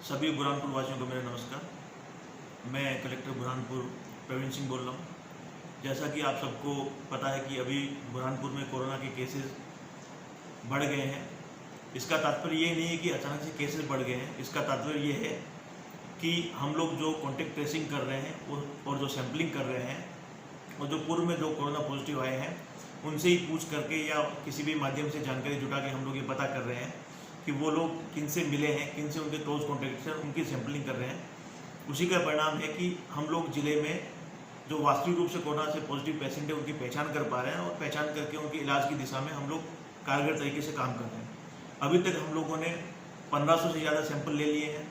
सभी बुरहानपुर वासियों को मेरा नमस्कार। मैं कलेक्टर बुरहानपुर प्रवीण सिंह बोल रहा हूँ। जैसा कि आप सबको पता है कि अभी बुरहानपुर में कोरोना के केसेस बढ़ गए हैं। इसका तात्पर्य ये नहीं है कि अचानक से केसेस बढ़ गए हैं। इसका तात्पर्य ये है कि हम लोग जो कॉन्टेक्ट ट्रेसिंग कर रहे हैं और जो सैम्पलिंग कर रहे हैं और जो पूर्व में जो कोरोना पॉजिटिव आए हैं उनसे ही पूछ करके या किसी भी माध्यम से जानकारी जुटा के हम लोग ये पता कर रहे हैं कि वो लोग किन से मिले हैं, किन से उनके क्लोज कॉन्टेक्ट हैं, उनकी सैम्पलिंग कर रहे हैं। उसी का परिणाम है कि हम लोग ज़िले में जो वास्तविक रूप से कोरोना से पॉजिटिव पेशेंट है उनकी पहचान कर पा रहे हैं और पहचान करके उनके इलाज की दिशा में हम लोग कारगर तरीके से काम कर रहे हैं। अभी तक हम लोगों ने 1500 से ज़्यादा सैंपल ले लिए हैं।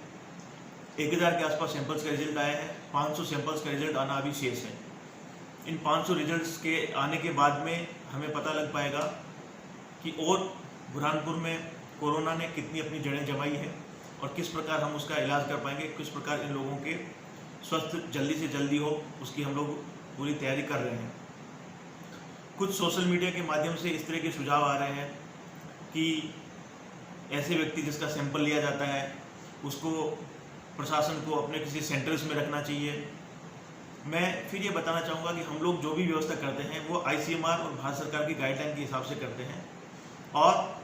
1000 के आसपास सैंपल्स का रिजल्ट आया है। 500 सैंपल्स का रिजल्ट आना अभी शेष है। इन 500 रिजल्ट्स के आने के बाद में हमें पता लग पाएगा कि और बुरहानपुर में कोरोना ने कितनी अपनी जड़ें जमाई है और किस प्रकार हम उसका इलाज कर पाएंगे, किस प्रकार इन लोगों के स्वस्थ जल्दी से जल्दी हो, उसकी हम लोग पूरी तैयारी कर रहे हैं। कुछ सोशल मीडिया के माध्यम से इस तरह के सुझाव आ रहे हैं कि ऐसे व्यक्ति जिसका सैंपल लिया जाता है उसको प्रशासन को अपने किसी सेंटर्स में रखना चाहिए। मैं फिर ये बताना चाहूँगा कि हम लोग जो भी व्यवस्था करते हैं वो ICMR और भारत सरकार की गाइडलाइन के हिसाब से करते हैं। और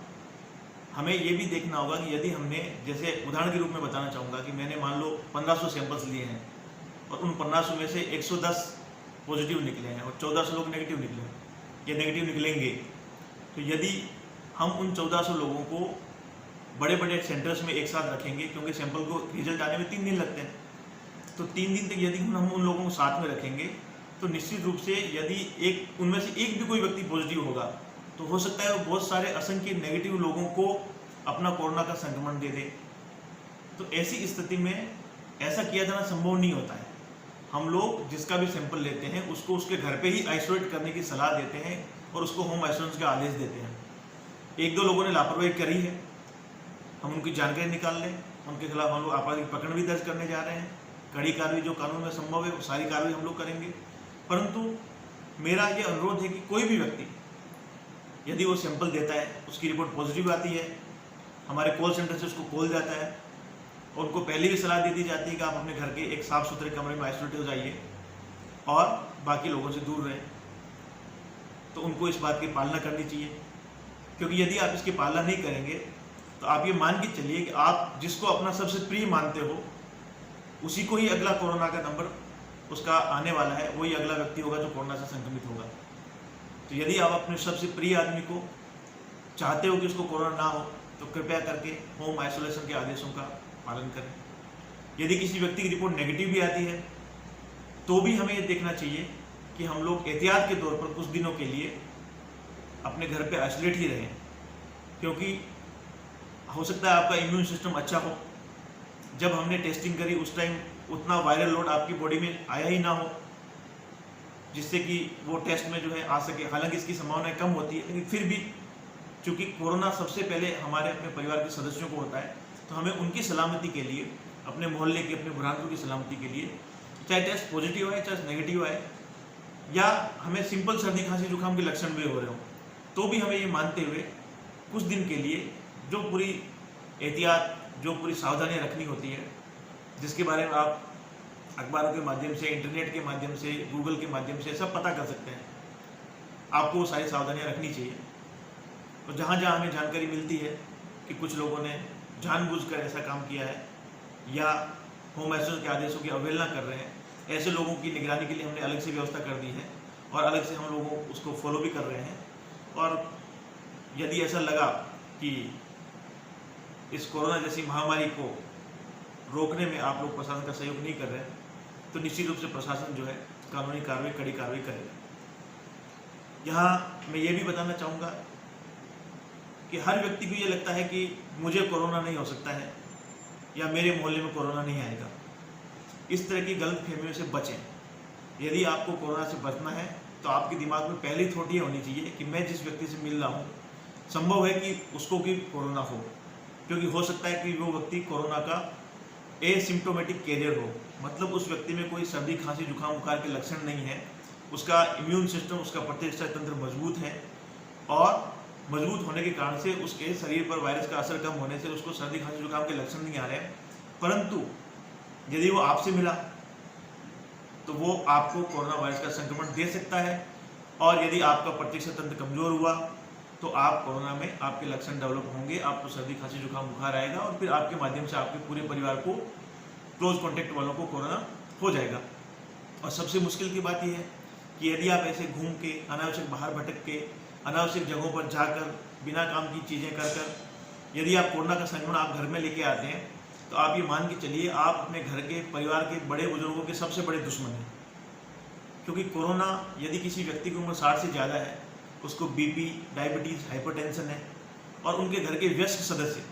हमें ये भी देखना होगा कि यदि हमने, जैसे उदाहरण के रूप में बताना चाहूँगा कि मैंने मान लो 1500 सैंपल्स लिए हैं और उन 1500 में से 110 पॉजिटिव निकले हैं और 1400 लोग नेगेटिव निकले या नेगेटिव निकलेंगे, तो यदि हम उन 1400 लोगों को बड़े बड़े सेंटर्स में एक साथ रखेंगे, क्योंकि सैंपल को रिजल्ट आने में 3 दिन लगते हैं, तो 3 दिन तक यदि हम उन लोगों को साथ में रखेंगे तो निश्चित रूप से यदि उनमें से एक भी कोई व्यक्ति पॉजिटिव होगा तो हो सकता है वो बहुत सारे असंख्य नेगेटिव लोगों को अपना कोरोना का संक्रमण दे दे। तो ऐसी स्थिति में ऐसा किया जाना संभव नहीं होता है। हम लोग जिसका भी सैंपल लेते हैं उसको उसके घर पे ही आइसोलेट करने की सलाह देते हैं और उसको होम आइसोलेशन का आदेश देते हैं। 1-2 लोगों ने लापरवाही करी है, हम उनकी जानकारी निकाल लें, उनके खिलाफ हम लोग आपराधिक प्रकरण भी दर्ज करने जा रहे हैं। कड़ी कार्रवाई जो कानून में संभव है वो सारी कार्रवाई हम लोग करेंगे। परंतु मेरा ये अनुरोध है कि कोई भी व्यक्ति यदि वो सैंपल देता है, उसकी रिपोर्ट पॉजिटिव आती है, हमारे कॉल सेंटर से उसको कॉल जाता है और उनको पहले भी सलाह दे दी जाती है कि आप अपने घर के एक साफ सुथरे कमरे में आइसोलेट हो जाइए और बाकी लोगों से दूर रहें। तो उनको इस बात की पालना करनी चाहिए, क्योंकि यदि आप इसकी पालना नहीं करेंगे तो आप ये मान के चलिए कि आप जिसको अपना सबसे प्रिय मानते हो उसी को ही अगला कोरोना का नंबर उसका आने वाला है, वही अगला व्यक्ति होगा जो कोरोना से संक्रमित होगा। तो यदि आप अपने सबसे प्रिय आदमी को चाहते हो कि उसको कोरोना ना हो तो कृपया करके होम आइसोलेशन के आदेशों का पालन करें। यदि किसी व्यक्ति की रिपोर्ट नेगेटिव भी आती है तो भी हमें ये देखना चाहिए कि हम लोग एहतियात के तौर पर कुछ दिनों के लिए अपने घर पे आइसोलेट ही रहें, क्योंकि हो सकता है आपका इम्यून सिस्टम अच्छा हो। जब हमने टेस्टिंग करी उस टाइम उतना वायरल लोड आपकी बॉडी में आया ही ना हो जिससे कि वो टेस्ट में जो है आ सके। हालांकि इसकी संभावना कम होती है, लेकिन फिर भी चूंकि कोरोना सबसे पहले हमारे अपने परिवार के सदस्यों को होता है तो हमें उनकी सलामती के लिए, अपने मोहल्ले की, अपने बुरहानपुर की सलामती के लिए, चाहे टेस्ट पॉजिटिव आए चाहे नेगेटिव आए या हमें सिंपल सर्दी खांसी जुकाम के लक्षण भी हो रहे हो, तो भी हमें ये मानते हुए कुछ दिन के लिए जो पूरी एहतियात, जो पूरी सावधानियाँ रखनी होती है, जिसके बारे में आप अखबारों के माध्यम से, इंटरनेट के माध्यम से, गूगल के माध्यम से सब पता कर सकते हैं, आपको वो सारी सावधानियाँ रखनी चाहिए। और जहाँ जहाँ हमें जानकारी मिलती है कि कुछ लोगों ने जानबूझकर ऐसा काम किया है या होम आइसोलेशन के आदेशों की अवहेलना कर रहे हैं, ऐसे लोगों की निगरानी के लिए हमने अलग से व्यवस्था कर दी है और अलग से हम लोगों उसको फॉलो भी कर रहे हैं। और यदि ऐसा लगा कि इस कोरोना जैसी महामारी को रोकने में आप लोग प्रशासन का सहयोग नहीं कर रहे हैं तो निश्चित रूप से प्रशासन जो है कानूनी कार्रवाई, कड़ी कार्रवाई करेगा। यहाँ मैं ये भी बताना चाहूँगा कि हर व्यक्ति को ये लगता है कि मुझे कोरोना नहीं हो सकता है या मेरे मोहल्ले में कोरोना नहीं आएगा। इस तरह की गलतफहमियों से बचें। यदि आपको कोरोना से बचना है तो आपके दिमाग में पहली थॉट ये होनी चाहिए कि मैं जिस व्यक्ति से मिल रहा हूँ संभव है कि उसको भी कोरोना हो, क्योंकि हो सकता है कि वो व्यक्ति कोरोना का एसिम्प्टोमेटिक कैरियर हो, मतलब उस व्यक्ति में कोई सर्दी खांसी जुकाम बुखार के लक्षण नहीं है, उसका इम्यून सिस्टम, उसका प्रतिरक्षा तंत्र मजबूत है और मजबूत होने के कारण से उसके शरीर पर वायरस का असर कम होने से उसको सर्दी खांसी जुकाम के लक्षण नहीं आ रहे हैं परंतु यदि वो आपसे मिला तो वो आपको कोरोना वायरस का संक्रमण दे सकता है, और यदि आपका प्रतिरक्षा तंत्र कमजोर हुआ तो आप कोरोना में आपके लक्षण डेवलप होंगे, आपको सर्दी खांसी जुकाम बुखार आएगा, और फिर आपके माध्यम से आपके पूरे परिवार को, क्लोज कॉन्टेक्ट वालों को कोरोना हो जाएगा। और सबसे मुश्किल की बात यह है कि यदि आप ऐसे घूम के, अनावश्यक बाहर भटक के, अनावश्यक जगहों पर जाकर, बिना काम की चीज़ें कर कर यदि आप कोरोना का संक्रमण आप घर में लेके आते हैं, तो आप ये मान के चलिए आप अपने घर के, परिवार के बड़े बुजुर्गों के सबसे बड़े दुश्मन हैं। क्योंकि कोरोना यदि किसी व्यक्ति की उम्र 60 से ज़्यादा है, उसको बीपी, डायबिटीज़, हाइपरटेंशन है, और उनके घर के वयस्क सदस्य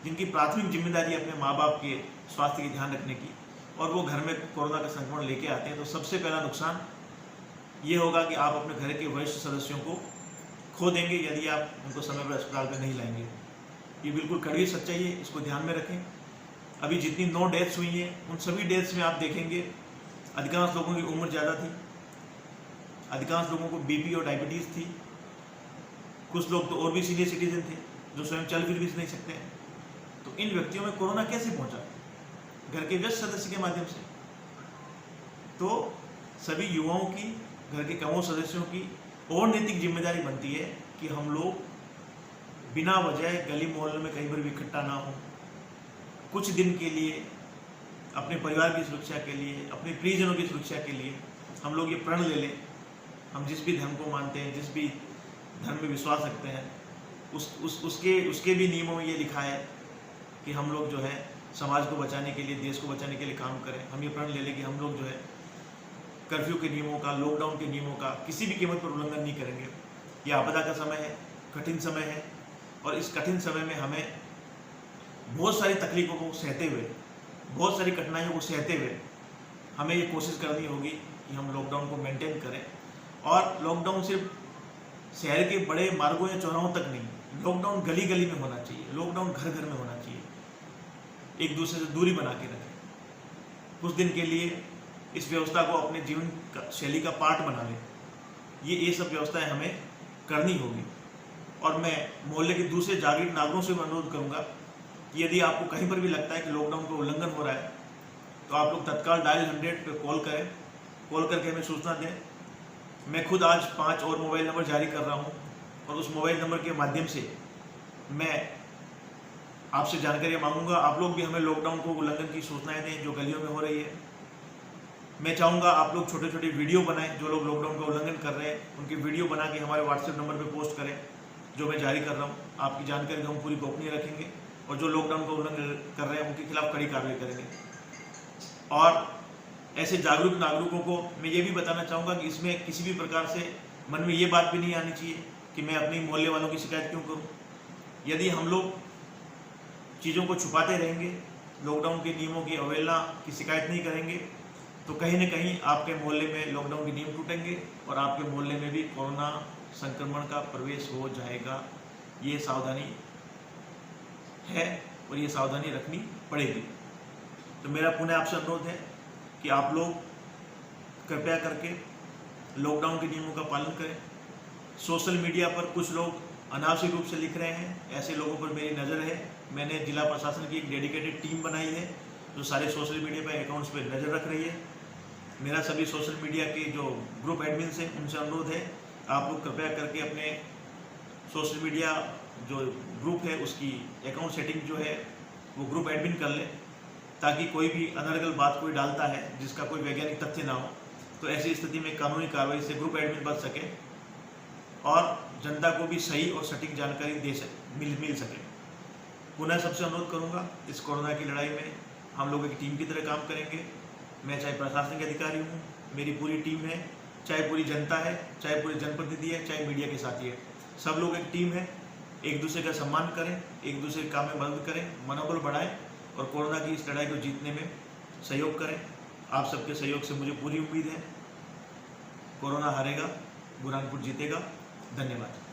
जिनकी प्राथमिक जिम्मेदारी अपने माँ बाप के स्वास्थ्य की ध्यान रखने की, और वो घर में कोरोना का संक्रमण लेके आते हैं, तो सबसे पहला नुकसान ये होगा कि आप अपने घर के वरिष्ठ सदस्यों को खो देंगे यदि आप उनको समय पर अस्पताल में नहीं लाएंगे। ये बिल्कुल कड़वी सच्चाई है, इसको ध्यान में रखें। अभी जितनी 9 डेथ्स हुई हैं, उन सभी डेथ्स में आप देखेंगे अधिकांश लोगों की उम्र ज़्यादा थी, अधिकांश लोगों को बीपी और डायबिटीज़ थी, कुछ लोग तो और भी सीनियर सिटीजन थे जो स्वयं चल फिर भी नहीं सकते हैं। तो इन व्यक्तियों में कोरोना कैसे पहुंचा? घर के व्यस्त सदस्य के माध्यम से। तो सभी युवाओं की, घर के कमों सदस्यों की और नैतिक जिम्मेदारी बनती है कि हम लोग बिना वजह गली मोहल्ले में कहीं पर भी इकट्ठा ना हो। कुछ दिन के लिए अपने परिवार की सुरक्षा के लिए, अपने प्रियजनों की सुरक्षा के लिए हम लोग ये प्रण ले लें, हम जिस भी धर्म को मानते हैं, जिस भी धर्म में विश्वास रखते हैं, उसके भी नियमों में ये लिखा है कि हम लोग जो है समाज को बचाने के लिए, देश को बचाने के लिए काम करें। हम ये प्रण ले लें कि हम लोग जो है कर्फ्यू के नियमों का, लॉकडाउन के नियमों का किसी भी कीमत पर उल्लंघन नहीं करेंगे। ये आपदा का समय है, कठिन समय है, और इस कठिन समय में हमें बहुत सारी तकलीफों को सहते हुए, बहुत सारी कठिनाइयों को सहते हुए हमें ये कोशिश करनी होगी कि हम लॉकडाउन को मेंटेन करें। और लॉकडाउन सिर्फ शहर के बड़े मार्गों या चौराहों तक नहीं, लॉकडाउन गली गली में होना चाहिए, लॉकडाउन घर घर में होना चाहिए। एक दूसरे से दूरी बना के रखें, कुछ दिन के लिए इस व्यवस्था को अपने जीवन शैली का पार्ट बना लें। ये सब व्यवस्थाएं हमें करनी होगी। और मैं मोहल्ले के दूसरे जागरूक नागरिकों से अनुरोध करूंगा कि यदि आपको कहीं पर भी लगता है कि लॉकडाउन का उल्लंघन हो रहा है, तो आप लोग तत्काल डायल 100 पे कॉल करें, कॉल करके हमें सूचना दें। मैं खुद आज 5 और मोबाइल नंबर जारी कर रहा हूं, और उस मोबाइल नंबर के माध्यम से मैं आपसे जानकारी मांगूंगा। आप लोग भी हमें लॉकडाउन को उल्लंघन की सूचनाएं दें जो गलियों में हो रही है। मैं चाहूँगा आप लोग छोटे छोटे वीडियो बनाएं, जो लोग लॉकडाउन का उल्लंघन कर रहे हैं उनकी वीडियो बना के हमारे व्हाट्सएप नंबर पर पोस्ट करें, जो मैं जारी कर रहा हूँ। आपकी जानकारी को हम पूरी गोपनीय रखेंगे, और जो लॉकडाउन का उल्लंघन कर रहे हैं उनके खिलाफ कड़ी कार्रवाई करेंगे। और ऐसे जागरूक नागरिकों को मैं ये भी बताना चाहूँगा कि इसमें किसी भी प्रकार से मन में ये बात भी नहीं आनी चाहिए कि मैं अपने मोहल्ले वालों की शिकायत क्यों करूँ। यदि हम लोग चीज़ों को छुपाते रहेंगे, लॉकडाउन के नियमों की अवहेलना की शिकायत नहीं करेंगे, तो कहीं न कहीं आपके मोहल्ले में लॉकडाउन के नियम टूटेंगे और आपके मोहल्ले में भी कोरोना संक्रमण का प्रवेश हो जाएगा। ये सावधानी है और ये सावधानी रखनी पड़ेगी। तो मेरा पुनः आपसे अनुरोध है कि आप लोग कृपया करके लॉकडाउन के नियमों का पालन करें। सोशल मीडिया पर कुछ लोग अनावश्यक रूप से लिख रहे हैं, ऐसे लोगों पर मेरी नज़र है। मैंने जिला प्रशासन की एक डेडिकेटेड टीम बनाई है जो सारे सोशल मीडिया पर अकाउंट्स पर नज़र रख रही है। मेरा सभी सोशल मीडिया के जो ग्रुप एडमिन्स हैं उनसे अनुरोध है, आप लोग कृपया करके अपने सोशल मीडिया जो ग्रुप है उसकी अकाउंट सेटिंग जो है वो ग्रुप एडमिन कर ले, ताकि कोई भी अनर्गल बात कोई डालता है जिसका कोई वैज्ञानिक तथ्य ना हो, तो ऐसी स्थिति में कानूनी कार्रवाई से ग्रुप एडमिन बच सके और जनता को भी सही और सटीक जानकारी मिल सके। पुनः सबसे अनुरोध करूंगा, इस कोरोना की लड़ाई में हम लोग एक टीम की तरह काम करेंगे। मैं चाहे प्रशासनिक अधिकारी हूँ, मेरी पूरी टीम है, चाहे पूरी जनता है, चाहे पूरे जनप्रतिनिधि है, चाहे मीडिया के साथी है, सब लोग एक टीम है। एक दूसरे का सम्मान करें, एक दूसरे के काम में मदद करें, मनोबल बढ़ाएं और कोरोना की इस लड़ाई को जीतने में सहयोग करें। आप सबके सहयोग से मुझे पूरी उम्मीद है कोरोना हारेगा, बुरहानपुर जीतेगा। धन्यवाद।